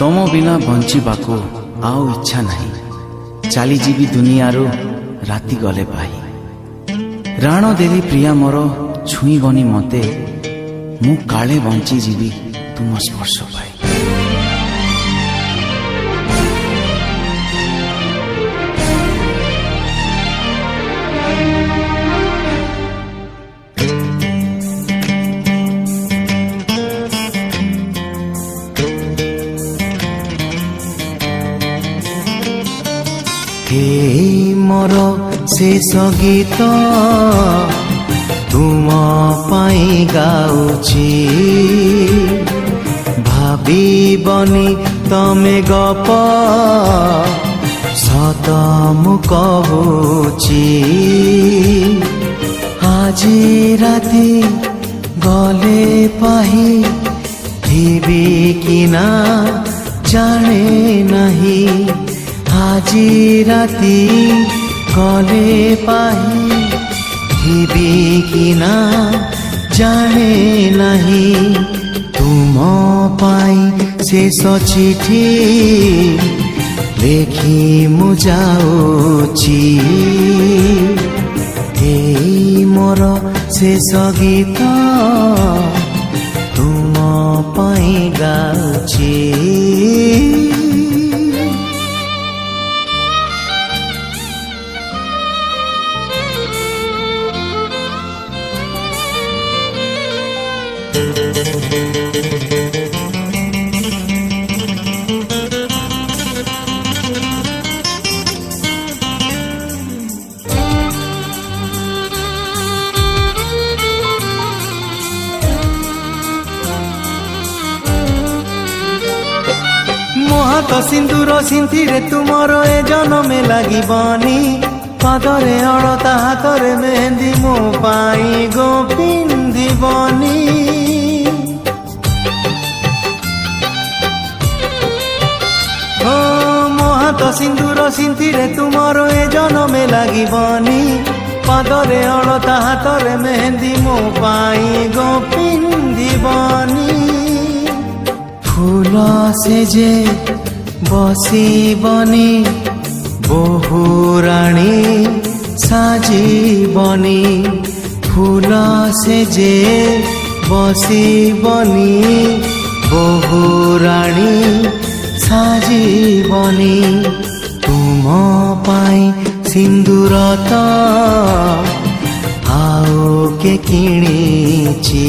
तुम बिना बंचिबाकू आउ इच्छा नहीं। चली जीवी दुनियारू राति गले पाई। राण देवी प्रिया मोर छुईबनी मते, मु काले बंची जीवी तुम स्पर्श पाई। हे मोर शेष गीत तुम पाई गाउची, भाबनी तमे गप सत मु कहूची। आजी राति गले पाही थिबी कि ना जाने नहीं। आजी राति गले पाही थिबी कि ना जाने नहीं। तुम पाई शेष चिठी लेखी मु जाऊची। एई मोर शेष गीत तुम पाई गाउची। मोहात सिंदूर सिंथिरे तुमर ए जनमे लागिबनी। पादरे अलता हाथरे मेहंदी मो पाई गो पिंधिबनी। ओ मोहात सिंदूर सिंथिरे तुमर ए जनमे लागिबनी। पादरे अलता हाथरे मेहंदी मो पाई गो पिंधिबनी। फूल से जे बसिबनी बहु राणी साजीबनी। फूल से जे बसिबनी बहु राणी साजीबनी। तुम पाई सिंदूर तो आओ के किणीची।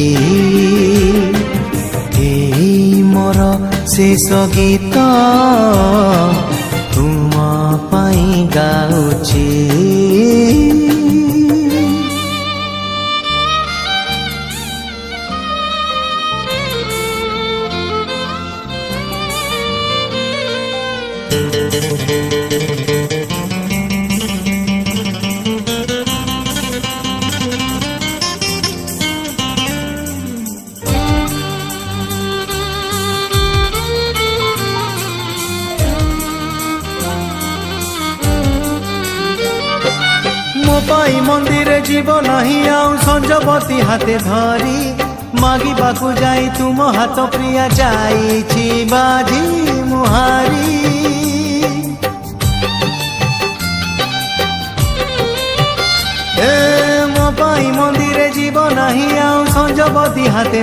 मोर शेष गीत तुम पाई गाउची। पाई मंदिर जीव नहीं आउ संजवती हाथे धरी। मागिबाकू जाई तुम हाथ प्रिया जाईची बाजी मुहारी। मो पाई मंदिर जीव नहीं आउ संजवती हाथे